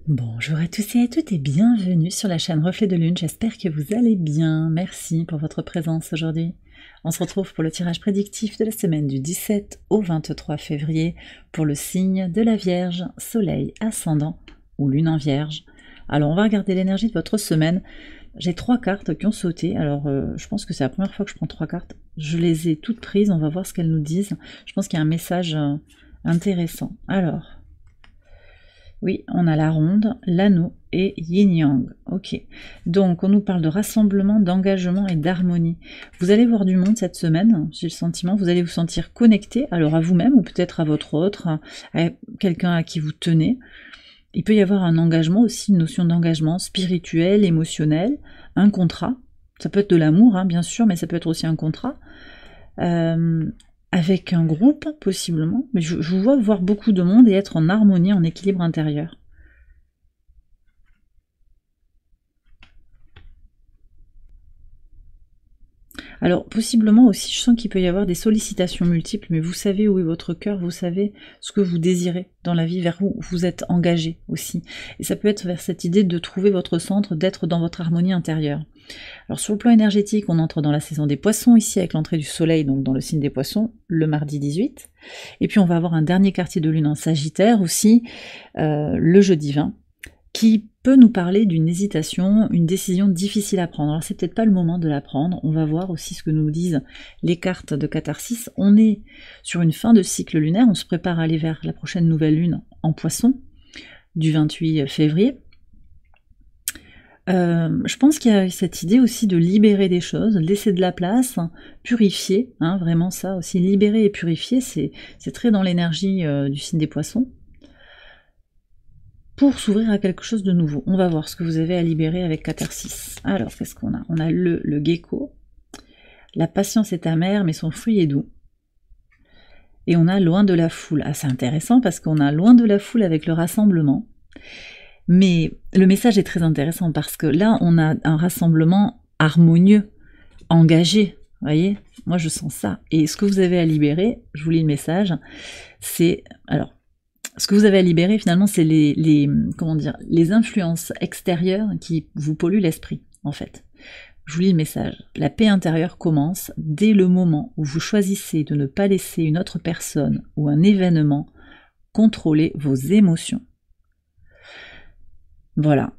Bonjour à tous et à toutes et bienvenue sur la chaîne Reflet de Lune, j'espère que vous allez bien, merci pour votre présence aujourd'hui. On se retrouve pour le tirage prédictif de la semaine du 17 au 23 février pour le signe de la Vierge, Soleil, Ascendant ou Lune en Vierge. Alors on va regarder l'énergie de votre semaine. J'ai 3 cartes qui ont sauté, alors je pense que c'est la première fois que je prends 3 cartes. Je les ai toutes prises, on va voir ce qu'elles nous disent. Je pense qu'il y a un message intéressant. Alors... oui, on a la ronde, l'anneau et yin-yang. Ok, donc on nous parle de rassemblement, d'engagement et d'harmonie. Vous allez voir du monde cette semaine, j'ai le sentiment, vous allez vous sentir connecté, alors à vous-même ou peut-être à votre autre, à quelqu'un à qui vous tenez. Il peut y avoir un engagement aussi, une notion d'engagement spirituel, émotionnel, un contrat. Ça peut être de l'amour, hein, bien sûr, mais ça peut être aussi un contrat. Avec un groupe, possiblement, mais je vous vois voir beaucoup de monde et être en harmonie, en équilibre intérieur. Alors, possiblement aussi, je sens qu'il peut y avoir des sollicitations multiples, mais vous savez où est votre cœur, vous savez ce que vous désirez dans la vie, vers où vous êtes engagé aussi. Et ça peut être vers cette idée de trouver votre centre, d'être dans votre harmonie intérieure. Alors sur le plan énergétique, on entre dans la saison des poissons ici avec l'entrée du soleil, donc dans le signe des poissons, le mardi 18. Et puis on va avoir un dernier quartier de lune en Sagittaire aussi, le jeudi 20, qui peut nous parler d'une hésitation, une décision difficile à prendre. Alors c'est peut-être pas le moment de la prendre, on va voir aussi ce que nous disent les cartes de catharsis. On est sur une fin de cycle lunaire, on se prépare à aller vers la prochaine nouvelle lune en poisson, du 28 février. Je pense qu'il y a cette idée aussi de libérer des choses, laisser de la place, purifier, hein, vraiment ça aussi, libérer et purifier, c'est très dans l'énergie du signe des poissons, pour s'ouvrir à quelque chose de nouveau. On va voir ce que vous avez à libérer avec catharsis. Alors, qu'est-ce qu'on a? On a le gecko, la patience est amère, mais son fruit est doux. Et on a loin de la foule. Ah, c'est intéressant parce qu'on a loin de la foule avec le rassemblement. Mais le message est très intéressant parce que là, on a un rassemblement harmonieux, engagé. Vous voyez, moi je sens ça. Et ce que vous avez à libérer, je vous lis le message, c'est... alors, ce que vous avez à libérer finalement, c'est comment dire, les influences extérieures qui vous polluent l'esprit, en fait. Je vous lis le message. La paix intérieure commence dès le moment où vous choisissez de ne pas laisser une autre personne ou un événement contrôler vos émotions. Voilà.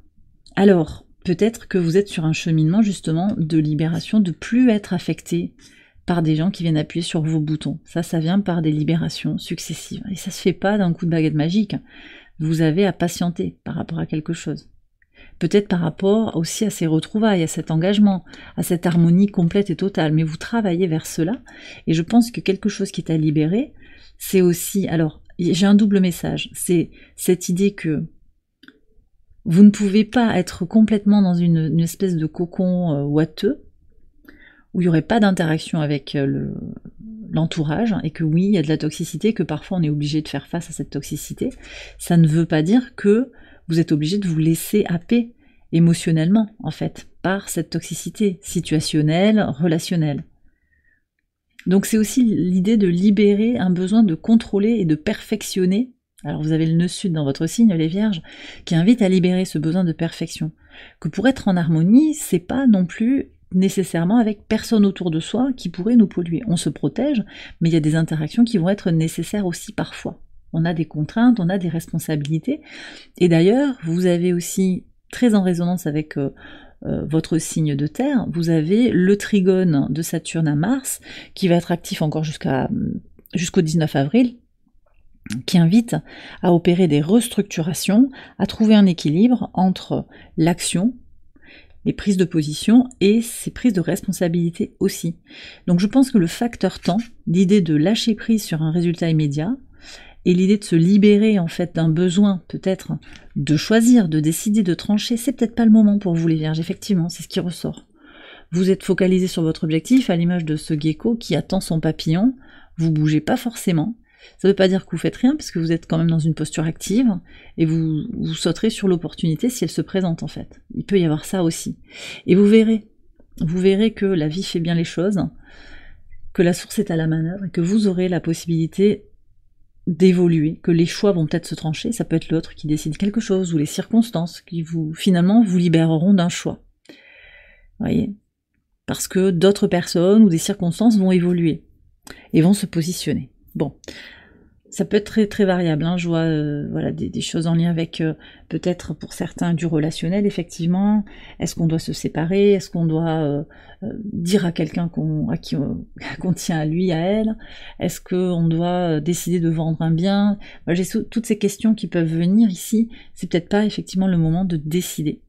Alors, peut-être que vous êtes sur un cheminement justement de libération, de plus être affecté par des gens qui viennent appuyer sur vos boutons. Ça vient par des libérations successives. Et ça se fait pas d'un coup de baguette magique. Vous avez à patienter par rapport à quelque chose. Peut-être par rapport aussi à ces retrouvailles, à cet engagement, à cette harmonie complète et totale. Mais vous travaillez vers cela. Et je pense que quelque chose qui est à libérer, c'est aussi... alors, j'ai un double message. C'est cette idée que vous ne pouvez pas être complètement dans une espèce de cocon ouateux, où il n'y aurait pas d'interaction avec l'entourage, et que oui, il y a de la toxicité, que parfois on est obligé de faire face à cette toxicité. Ça ne veut pas dire que vous êtes obligé de vous laisser happer émotionnellement, en fait, par cette toxicité situationnelle, relationnelle. Donc c'est aussi l'idée de libérer un besoin de contrôler et de perfectionner. Alors vous avez le nœud sud dans votre signe, les Vierges, qui invite à libérer ce besoin de perfection. Que pour être en harmonie, c'est pas non plus nécessairement avec personne autour de soi qui pourrait nous polluer. On se protège, mais il y a des interactions qui vont être nécessaires aussi parfois. On a des contraintes, on a des responsabilités. Et d'ailleurs, vous avez aussi, très en résonance avec votre signe de terre, vous avez le trigone de Saturne à Mars, qui va être actif encore jusqu'au 19 avril, qui invite à opérer des restructurations, à trouver un équilibre entre l'action, les prises de position et ces prises de responsabilité aussi. Donc je pense que le facteur temps, l'idée de lâcher prise sur un résultat immédiat, et l'idée de se libérer en fait d'un besoin peut-être de choisir, de décider, de trancher, c'est peut-être pas le moment pour vous les Vierges, effectivement, c'est ce qui ressort. Vous êtes focalisé sur votre objectif, à l'image de ce gecko qui attend son papillon, vous bougez pas forcément. Ça ne veut pas dire que vous faites rien, parce que vous êtes quand même dans une posture active, et vous sauterez sur l'opportunité si elle se présente en fait. Il peut y avoir ça aussi. Et vous verrez que la vie fait bien les choses, que la source est à la manœuvre, et que vous aurez la possibilité d'évoluer, que les choix vont peut-être se trancher, ça peut être l'autre qui décide quelque chose, ou les circonstances qui finalement vous libéreront d'un choix. Vous voyez ? Parce que d'autres personnes ou des circonstances vont évoluer et vont se positionner. Bon, ça peut être très très variable, hein. Je vois voilà, des choses en lien avec peut-être pour certains du relationnel, effectivement. Est-ce qu'on doit se séparer? Est-ce qu'on doit dire à quelqu'un qu'on tient à lui, à elle? Est-ce qu'on doit décider de vendre un bien? J'ai toutes ces questions qui peuvent venir ici. C'est peut-être pas effectivement le moment de décider.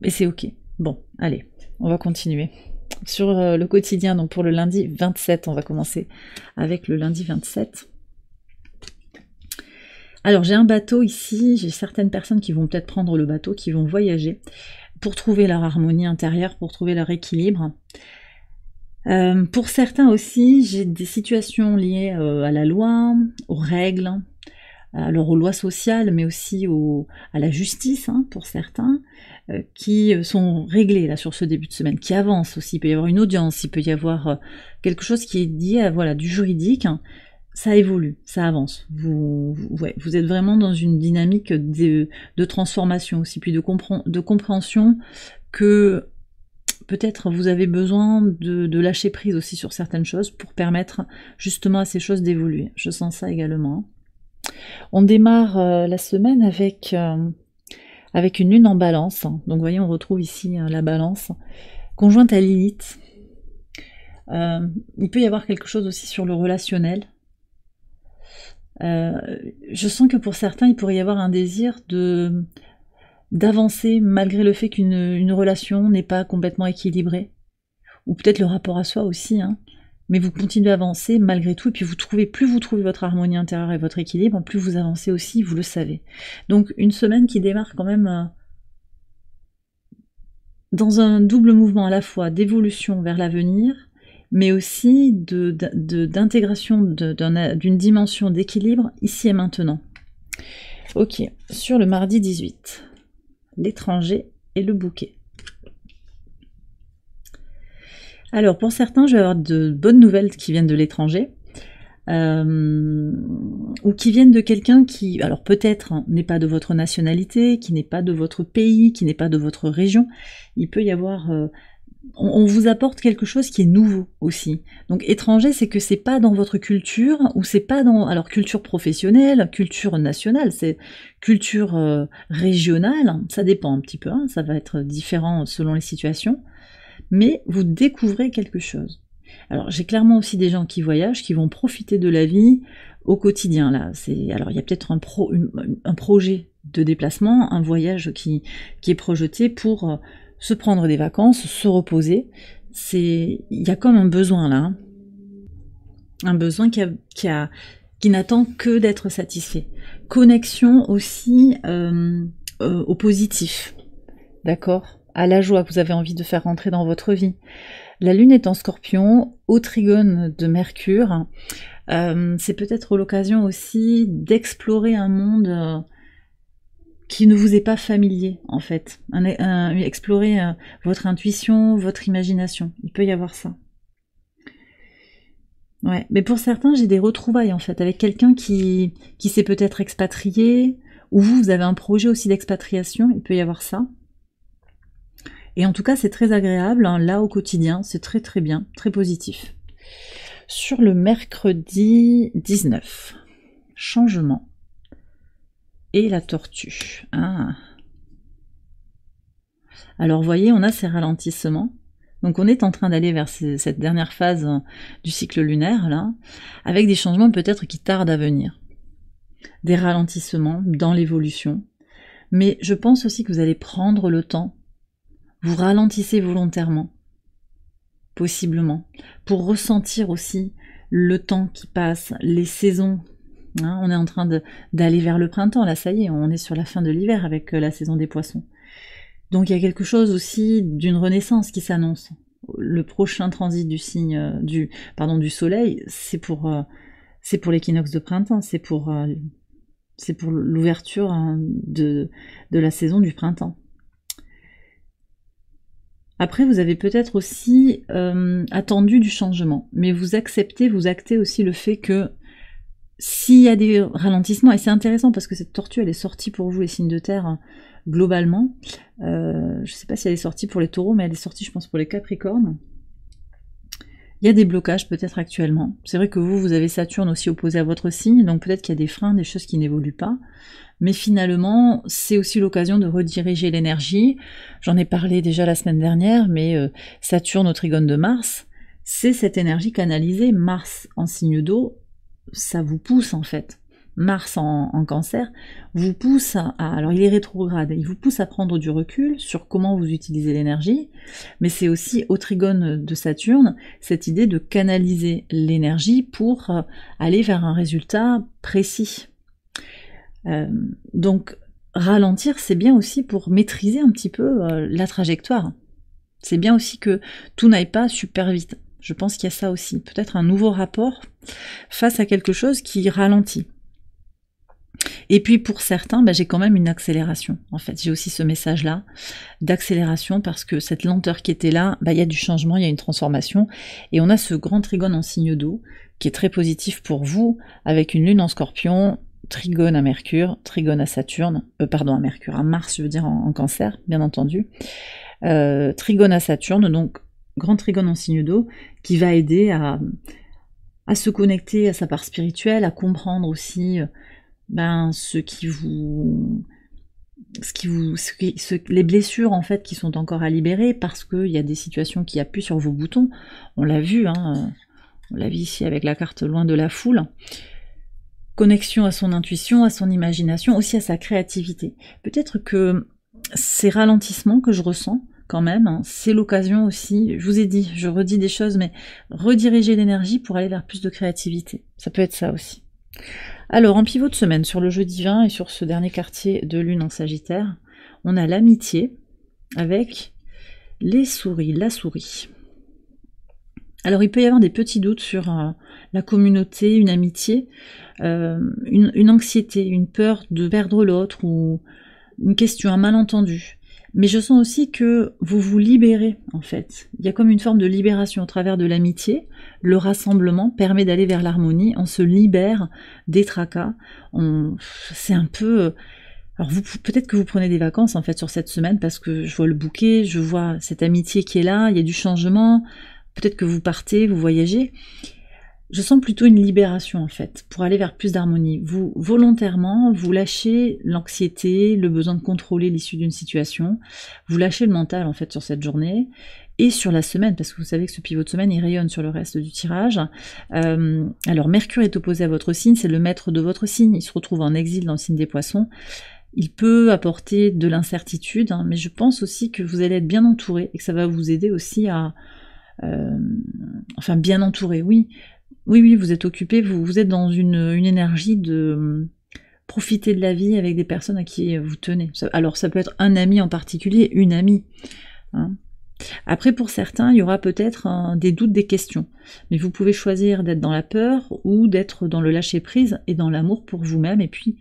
Et c'est ok. Bon, allez, on va continuer. Sur le quotidien, donc pour le lundi 27, on va commencer avec le lundi 27. Alors j'ai un bateau ici, j'ai certaines personnes qui vont peut-être prendre le bateau, qui vont voyager pour trouver leur harmonie intérieure, pour trouver leur équilibre. Pour certains aussi, j'ai des situations liées à la loi, aux règles, alors aux lois sociales, mais aussi à la justice, hein, pour certains, qui sont réglés là sur ce début de semaine, qui avancent aussi. Il peut y avoir une audience, il peut y avoir quelque chose qui est lié à voilà, du juridique. Ça évolue, ça avance. Vous êtes vraiment dans une dynamique de transformation aussi, puis de compréhension que peut-être vous avez besoin de lâcher prise aussi sur certaines choses pour permettre justement à ces choses d'évoluer. Je sens ça également. On démarre la semaine avec une lune en balance. Donc vous voyez, on retrouve ici la balance conjointe à Lilith. Il peut y avoir quelque chose aussi sur le relationnel. Je sens que pour certains, il pourrait y avoir un désir d'avancer malgré le fait qu'une relation n'est pas complètement équilibrée. Ou peut-être le rapport à soi aussi, hein. Mais vous continuez à avancer malgré tout, et puis plus vous trouvez votre harmonie intérieure et votre équilibre, plus vous avancez aussi, vous le savez. Donc une semaine qui démarre quand même dans un double mouvement à la fois d'évolution vers l'avenir, mais aussi d'intégration d'une dimension d'équilibre ici et maintenant. Ok, sur le mardi 18, l'étranger et le bouquet. Alors pour certains, je vais avoir de bonnes nouvelles qui viennent de l'étranger, ou qui viennent de quelqu'un qui, alors peut-être n'est pas de votre nationalité, qui n'est pas de votre pays, qui n'est pas de votre région. Il peut y avoir... on vous apporte quelque chose qui est nouveau aussi. Donc étranger, c'est que c'est pas dans votre culture, ou c'est pas dans... Alors culture professionnelle, culture nationale, c'est culture régionale, ça dépend un petit peu, hein, ça va être différent selon les situations. Mais vous découvrez quelque chose. Alors j'ai clairement aussi des gens qui voyagent, qui vont profiter de la vie au quotidien. Là, alors il y a peut-être un projet de déplacement, un voyage qui est projeté pour se prendre des vacances, se reposer. Il y a comme un besoin là, hein. Un besoin qui n'attend que d'être satisfait. Connexion aussi au positif, d'accord ? À la joie que vous avez envie de faire rentrer dans votre vie. La lune est en Scorpion, au trigone de Mercure. C'est peut-être l'occasion aussi d'explorer un monde qui ne vous est pas familier, en fait. Explorer votre intuition, votre imagination. Il peut y avoir ça. Ouais, mais pour certains, j'ai des retrouvailles, en fait, avec quelqu'un qui s'est peut-être expatrié, ou vous avez un projet aussi d'expatriation, il peut y avoir ça. Et en tout cas, c'est très agréable, hein, là au quotidien, c'est très très bien, très positif. Sur le mercredi 19, changement et la tortue. Ah. Alors, vous voyez, on a ces ralentissements. Donc, on est en train d'aller vers cette dernière phase du cycle lunaire, là, avec des changements peut-être qui tardent à venir. Des ralentissements dans l'évolution. Mais je pense aussi que vous allez prendre le temps. Vous ralentissez volontairement, possiblement, pour ressentir aussi le temps qui passe, les saisons. Hein, on est en train d'aller vers le printemps, là ça y est, on est sur la fin de l'hiver avec la saison des poissons. Donc il y a quelque chose aussi d'une renaissance qui s'annonce. Le prochain transit du signe du soleil, c'est pour l'équinoxe de printemps, c'est pour l'ouverture de la saison du printemps. Après, vous avez peut-être aussi attendu du changement, mais vous acceptez, vous actez aussi le fait que s'il y a des ralentissements, et c'est intéressant parce que cette tortue, elle est sortie pour vous, les signes de terre, globalement. Je ne sais pas si elle est sortie pour les taureaux, mais elle est sortie, je pense, pour les capricornes. Il y a des blocages peut-être actuellement. C'est vrai que vous avez Saturne aussi opposé à votre signe, donc peut-être qu'il y a des freins, des choses qui n'évoluent pas. Mais finalement, c'est aussi l'occasion de rediriger l'énergie. J'en ai parlé déjà la semaine dernière, mais Saturne au trigone de Mars, c'est cette énergie canalisée. Mars en signe d'eau, ça vous pousse en fait. Mars en cancer vous pousse alors il est rétrograde, il vous pousse à prendre du recul sur comment vous utilisez l'énergie, mais c'est aussi au trigone de Saturne cette idée de canaliser l'énergie pour aller vers un résultat précis. Donc ralentir, c'est bien aussi pour maîtriser un petit peu la trajectoire. C'est bien aussi que tout n'aille pas super vite. Je pense qu'il y a ça aussi, peut-être un nouveau rapport face à quelque chose qui ralentit. Et puis pour certains, j'ai quand même une accélération. En fait, j'ai aussi ce message-là d'accélération parce que cette lenteur qui était là, il y a du changement, il y a une transformation. Et on a ce grand trigone en signe d'eau qui est très positif pour vous, avec une lune en Scorpion, trigone à Mercure, trigone à Saturne, à Mercure, à Mars, je veux dire en Cancer, bien entendu. Trigone à Saturne, donc grand trigone en signe d'eau, qui va aider à se connecter à sa part spirituelle, à comprendre aussi les blessures en fait qui sont encore à libérer, parce qu'il y a des situations qui appuient sur vos boutons. On l'a vu, on l'a vu ici avec la carte loin de la foule. Connexion à son intuition, à son imagination, aussi à sa créativité. Peut-être que ces ralentissements que je ressens, quand même, c'est l'occasion aussi, je vous ai dit, je redis des choses, mais rediriger l'énergie pour aller vers plus de créativité. Ça peut être ça aussi. Alors, en pivot de semaine, sur le jeu divin et sur ce dernier quartier de lune en Sagittaire, on a l'amitié avec les souris, la souris. Alors, il peut y avoir des petits doutes sur la communauté, une amitié, une anxiété, une peur de perdre l'autre ou une question, un malentendu. Mais je sens aussi que vous vous libérez, en fait. Il y a comme une forme de libération au travers de l'amitié. Le rassemblement permet d'aller vers l'harmonie. On se libère des tracas. C'est un peu... Alors peut-être que vous prenez des vacances, en fait, sur cette semaine, parce que je vois le bouquet, je vois cette amitié qui est là, il y a du changement. Peut-être que vous partez, vous voyagez. Je sens plutôt une libération en fait, pour aller vers plus d'harmonie. Vous, volontairement, vous lâchez l'anxiété, le besoin de contrôler l'issue d'une situation, vous lâchez le mental en fait sur cette journée, et sur la semaine, parce que vous savez que ce pivot de semaine, il rayonne sur le reste du tirage. Alors Mercure est opposé à votre signe, c'est le maître de votre signe, il se retrouve en exil dans le signe des Poissons. Il peut apporter de l'incertitude, mais je pense aussi que vous allez être bien entouré, et que ça va vous aider aussi à... bien entouré, oui. Oui, vous êtes occupé, vous êtes dans une énergie de profiter de la vie avec des personnes à qui vous tenez. Alors ça peut être un ami en particulier, une amie. Hein. Après pour certains, il y aura peut-être des doutes, des questions. Mais vous pouvez choisir d'être dans la peur ou d'être dans le lâcher-prise et dans l'amour pour vous-même. Et puis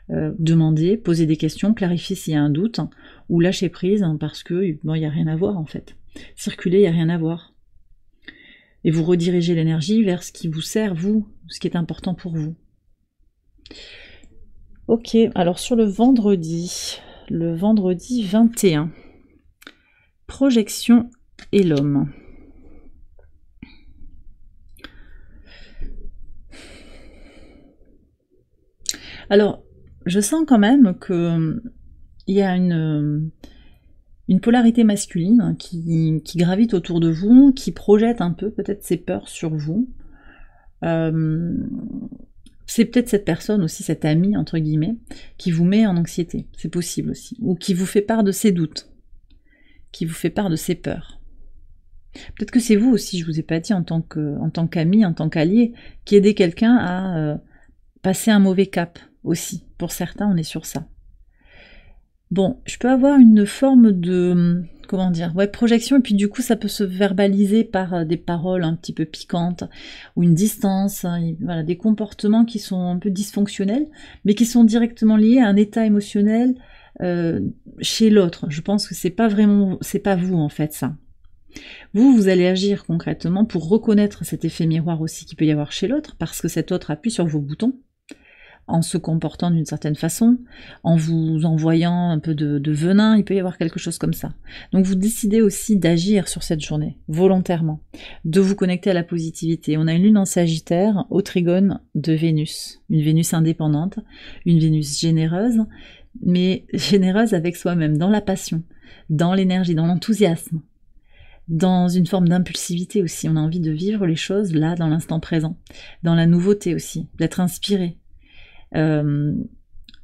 demander, poser des questions, clarifier s'il y a un doute, ou lâcher-prise parce que il n'y a rien à voir en fait. Circuler, il n'y a rien à voir. Et vous redirigez l'énergie vers ce qui vous sert, vous, ce qui est important pour vous. Ok, alors sur le vendredi 21, projection et l'homme. Alors, je sens quand même que il y a une polarité masculine qui gravite autour de vous, qui projette un peu peut-être ses peurs sur vous. C'est peut-être cette personne aussi, cet ami, entre guillemets, qui vous met en anxiété. C'est possible aussi. Ou qui vous fait part de ses doutes. Qui vous fait part de ses peurs. Peut-être que c'est vous aussi, je vous ai pas dit, en tant qu'ami, en tant qu'allié, qui aidez quelqu'un à passer un mauvais cap aussi. Pour certains, on est sur ça. Bon, je peux avoir une forme de, projection, et puis du coup ça peut se verbaliser par des paroles un petit peu piquantes, ou une distance, voilà, des comportements qui sont un peu dysfonctionnels, mais qui sont directement liés à un état émotionnel chez l'autre. Je pense que c'est pas vous en fait ça. Vous allez agir concrètement pour reconnaître cet effet miroir aussi qu'il peut y avoir chez l'autre, parce que cet autre appuie sur vos boutons, en se comportant d'une certaine façon, en vous envoyant un peu de venin, il peut y avoir quelque chose comme ça. Donc vous décidez aussi d'agir sur cette journée, volontairement, de vous connecter à la positivité. On a une lune en Sagittaire au trigone de Vénus, une Vénus indépendante, une Vénus généreuse, mais généreuse avec soi-même, dans la passion, dans l'énergie, dans l'enthousiasme, dans une forme d'impulsivité aussi. On a envie de vivre les choses là, dans l'instant présent, dans la nouveauté aussi, d'être inspiré.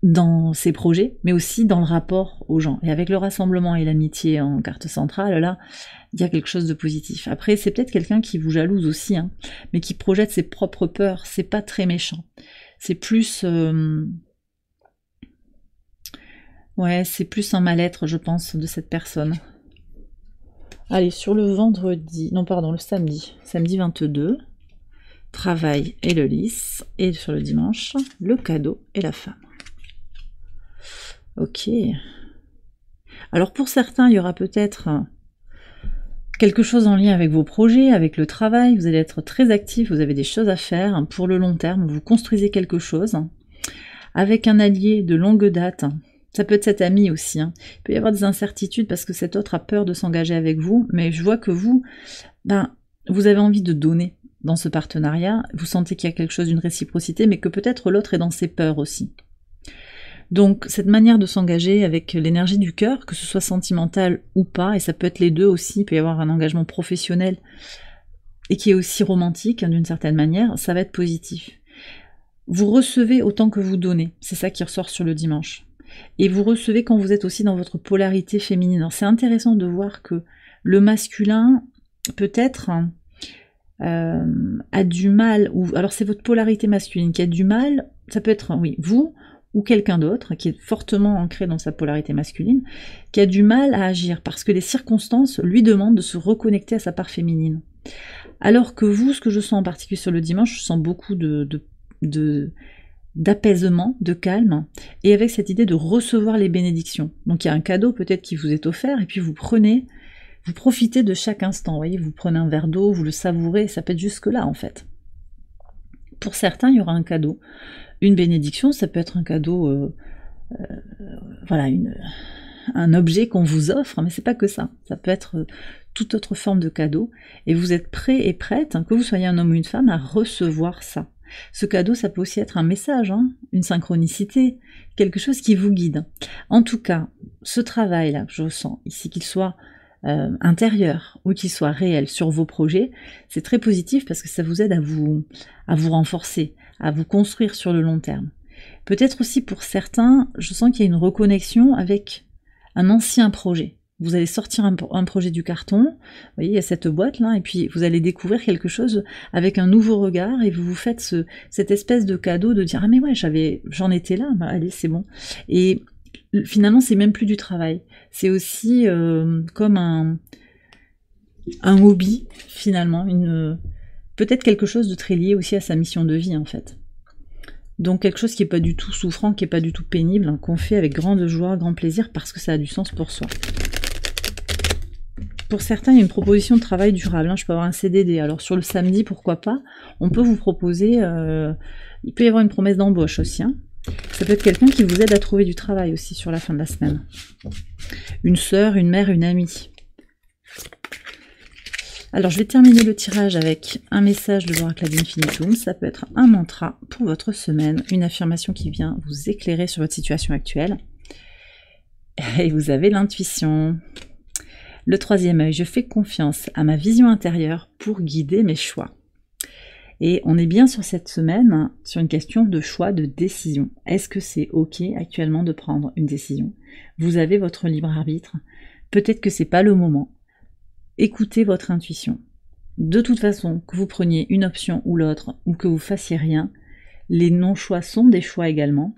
Dans ses projets, mais aussi dans le rapport aux gens. Et avec le rassemblement et l'amitié en carte centrale, là, il y a quelque chose de positif. Après, c'est peut-être quelqu'un qui vous jalouse aussi, hein, mais qui projette ses propres peurs. C'est pas très méchant. C'est plus... ouais, c'est plus un mal-être, je pense, de cette personne. Allez, sur le vendredi... Non, pardon, le samedi. Samedi 22... Travail et le lys, et sur le dimanche, le cadeau et la femme. Ok. Alors pour certains, il y aura peut-être quelque chose en lien avec vos projets, avec le travail, vous allez être très actif, vous avez des choses à faire pour le long terme, vous construisez quelque chose avec un allié de longue date. Ça peut être cet ami aussi. Hein. Il peut y avoir des incertitudes parce que cet autre a peur de s'engager avec vous, mais je vois que vous, vous avez envie de donner dans ce partenariat, vous sentez qu'il y a quelque chose d'une réciprocité, mais que peut-être l'autre est dans ses peurs aussi. Donc cette manière de s'engager avec l'énergie du cœur, que ce soit sentimental ou pas, et ça peut être les deux aussi, il peut y avoir un engagement professionnel et qui est aussi romantique d'une certaine manière, ça va être positif. Vous recevez autant que vous donnez, c'est ça qui ressort sur le dimanche. Et vous recevez quand vous êtes aussi dans votre polarité féminine. C'est intéressant de voir que le masculin peut-être... a du mal, ou alors c'est votre polarité masculine qui a du mal, ça peut être, oui, vous ou quelqu'un d'autre qui est fortement ancré dans sa polarité masculine, qui a du mal à agir parce que les circonstances lui demandent de se reconnecter à sa part féminine. Alors que vous, ce que je sens en particulier sur le dimanche, je sens beaucoup d'apaisement, de calme, et avec cette idée de recevoir les bénédictions. Donc il y a un cadeau peut-être qui vous est offert, et puis vous profitez de chaque instant, vous voyez, vous prenez un verre d'eau, vous le savourez, ça peut être jusque-là en fait. Pour certains, il y aura un cadeau, une bénédiction, ça peut être un cadeau, voilà, un objet qu'on vous offre, mais c'est pas que ça, ça peut être toute autre forme de cadeau, et vous êtes prêt et prête, hein, que vous soyez un homme ou une femme, à recevoir ça. Ce cadeau, ça peut aussi être un message, hein, une synchronicité, quelque chose qui vous guide. En tout cas, ce travail-là, je ressens ici, qu'il soit intérieur ou qu'il soit réel sur vos projets, c'est très positif parce que ça vous aide à vous renforcer, à vous construire sur le long terme. Peut-être aussi pour certains, je sens qu'il y a une reconnexion avec un ancien projet. Vous allez sortir un projet du carton, vous voyez, il y a cette boîte là, et puis vous allez découvrir quelque chose avec un nouveau regard, et vous vous faites cette espèce de cadeau de dire « Ah mais ouais, j'en étais là, bah allez, c'est bon ». Et finalement, c'est même plus du travail. C'est aussi comme un hobby, finalement, peut-être quelque chose de très lié aussi à sa mission de vie, en fait. Donc quelque chose qui n'est pas du tout souffrant, qui n'est pas du tout pénible, hein, qu'on fait avec grande joie, grand plaisir, parce que ça a du sens pour soi. Pour certains, il y a une proposition de travail durable. Hein, je peux avoir un CDD. Alors sur le samedi, pourquoi pas, on peut vous proposer... il peut y avoir une promesse d'embauche aussi, hein. Ça peut être quelqu'un qui vous aide à trouver du travail aussi sur la fin de la semaine. Une sœur, une mère, une amie. Alors je vais terminer le tirage avec un message de l'oracle ad infinitum. Ça peut être un mantra pour votre semaine, une affirmation qui vient vous éclairer sur votre situation actuelle. Et vous avez l'intuition. Le troisième œil, je fais confiance à ma vision intérieure pour guider mes choix. Et on est bien sur cette semaine, sur une question de choix, de décision. Est-ce que c'est ok actuellement de prendre une décision? Vous avez votre libre arbitre. Peut-être que c'est pas le moment. Écoutez votre intuition. De toute façon, que vous preniez une option ou l'autre, ou que vous fassiez rien, les non-choix sont des choix également.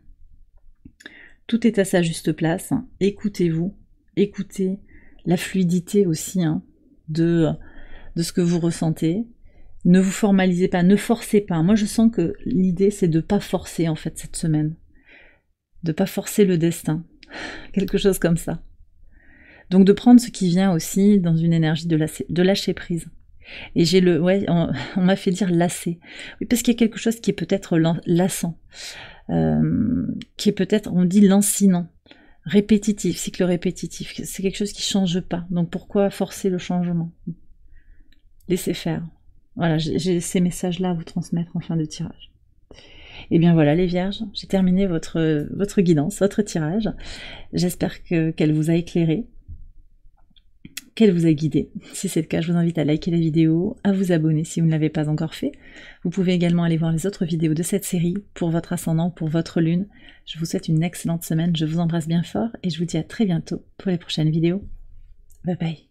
Tout est à sa juste place. Écoutez-vous. Écoutez la fluidité aussi, hein, de ce que vous ressentez. Ne vous formalisez pas, ne forcez pas. Moi, je sens que l'idée, c'est de ne pas forcer, en fait, cette semaine. De ne pas forcer le destin. quelque chose comme ça. Donc de prendre ce qui vient aussi dans une énergie de lâcher prise. Et j'ai on m'a fait dire lasser. Oui, parce qu'il y a quelque chose qui est peut-être lassant, qui est peut-être, on dit lancinant, répétitif, cycle répétitif. C'est quelque chose qui change pas. Donc pourquoi forcer le changement? Laissez faire. Voilà, j'ai ces messages-là à vous transmettre en fin de tirage. Et bien voilà les vierges, j'ai terminé votre guidance, votre tirage. J'espère qu'elle vous a éclairé, qu'elle vous a guidé. Si c'est le cas, je vous invite à liker la vidéo, à vous abonner si vous ne l'avez pas encore fait. Vous pouvez également aller voir les autres vidéos de cette série pour votre ascendant, pour votre lune. Je vous souhaite une excellente semaine, je vous embrasse bien fort et je vous dis à très bientôt pour les prochaines vidéos. Bye bye.